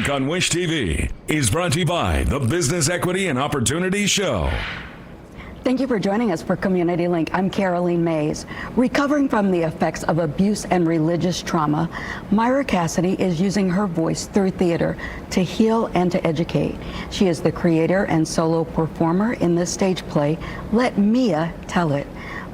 Link on Wish TV is brought to you by the Business Equity and Opportunity Show. Thank you for joining us for Community Link. I'm Caroline Mays. Recovering from the effects of abuse and religious trauma, Mira Cassidy is using her voice through theater to heal and to educate. She is the creator and solo performer in the stage play, Let Mia Tell It.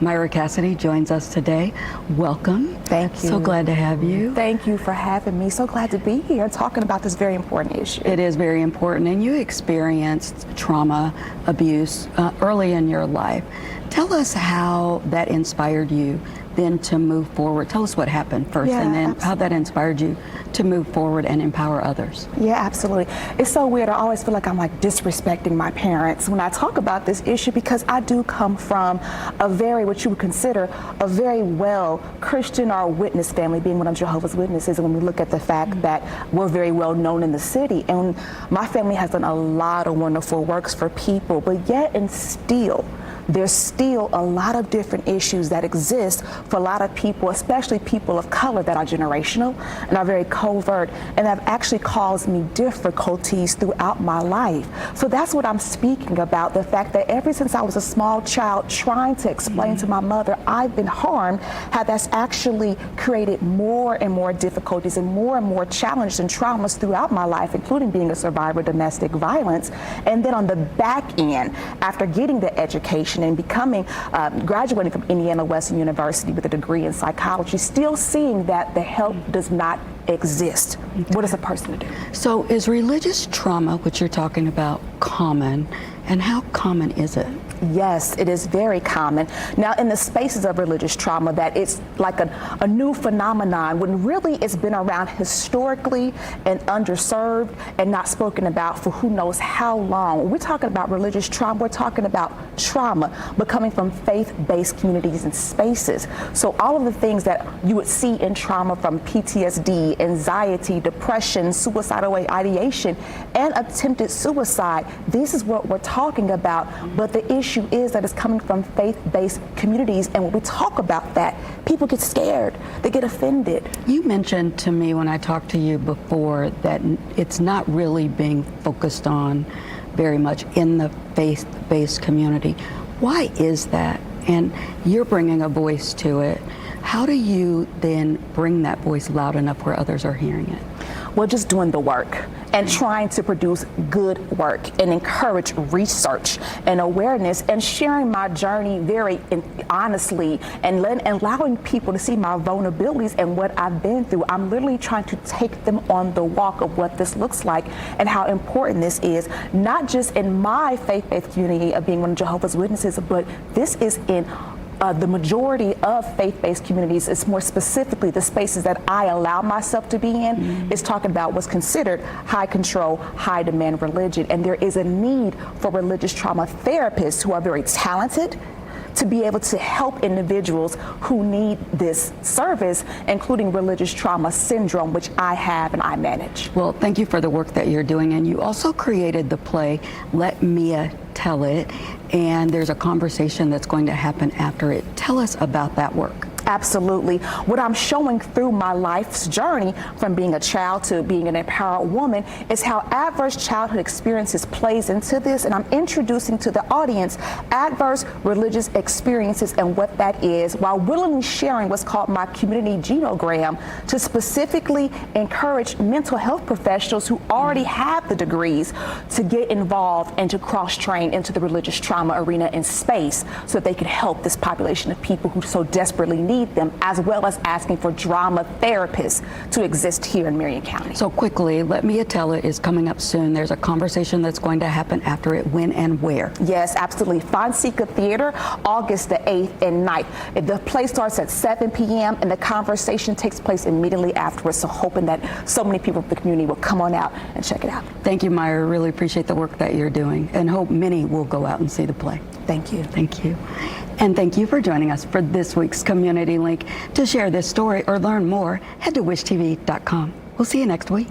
Mira Cassidy joins us today. Welcome. Thank you. So glad to have you. Thank you for having me. So glad to be here talking about this very important issue. It is very important, and you experienced trauma, abuse early in your life. Tell us how that inspired you then to move forward. Tell us what happened first, and then how that inspired you to move forward and empower others. Yeah, absolutely. It's so weird. I always feel like I'm like disrespecting my parents when I talk about this issue, because I do come from a very, what you would consider a very well Christian or witness family, being one of Jehovah's Witnesses. And when we look at the fact that we're very well known in the city, and my family has done a lot of wonderful works for people, but yet and still, there's still a lot of different issues that exist for a lot of people, especially people of color, that are generational and are very covert and have actually caused me difficulties throughout my life. So that's what I'm speaking about, the fact that ever since I was a small child trying to explain to my mother I've been harmed, how that's actually created more and more difficulties and more challenges and traumas throughout my life, including being a survivor of domestic violence. And then on the back end, after getting the education and becoming, graduating from Indiana Western University with a degree in psychology, still seeing that the help does not exist. What is a person to do? So is religious trauma, which you're talking about, common? And how common is it? Yes, it is very common. Now, in the spaces of religious trauma, that it's like a new phenomenon when really it's been around historically and underserved and not spoken about for who knows how long. When we're talking about religious trauma, we're talking about trauma, but coming from faith-based communities and spaces. So all of the things that you would see in trauma, from PTSD, anxiety, depression, suicidal ideation, and attempted suicide, this is what we're talking about. But the issue is that it's coming from faith-based communities, and when we talk about that, people get scared, they get offended. You mentioned to me when I talked to you before that it's not really being focused on very much in the faith-based community. Why is that? And you're bringing a voice to it. How do you then bring that voice loud enough where others are hearing it? Well, just doing the work and trying to produce good work and encourage research and awareness and sharing my journey very honestly and allowing people to see my vulnerabilities and what I've been through. I'm literally trying to take them on the walk of what this looks like and how important this is, not just in my faith-based community of being one of Jehovah's Witnesses, but this is in the majority of faith-based communities. It's more specifically the spaces that I allow myself to be in, is talking about what's considered high control, high demand religion. And there is a need for religious trauma therapists who are very talented to be able to help individuals who need this service, including religious trauma syndrome, which I have and I manage. Well, thank you for the work that you're doing. And you also created the play, Let Mia Tell It, and there's a conversation that's going to happen after it. Tell us about that work. Absolutely. What I'm showing through my life's journey from being a child to being an empowered woman is how adverse childhood experiences plays into this, and I'm introducing to the audience adverse religious experiences and what that is, while willingly sharing what's called my community genogram to specifically encourage mental health professionals who already have the degrees to get involved and to cross-train into the religious trauma arena and space so that they can help this population of people who so desperately need them, as well as asking for drama therapists to exist here in Marion County. So quickly, Let Mia Tell It is coming up soon. There's a conversation that's going to happen after it. When and where? Yes, absolutely. Fonseca Theater, August the 8th and 9th. The play starts at 7 p.m. and the conversation takes place immediately afterwards. So hoping that so many people from the community will come on out and check it out. Thank you, Myra. Really appreciate the work that you're doing, and hope many will go out and see the play. Thank you. Thank you. And thank you for joining us for this week's Community Link. To share this story or learn more, head to wishtv.com. We'll see you next week.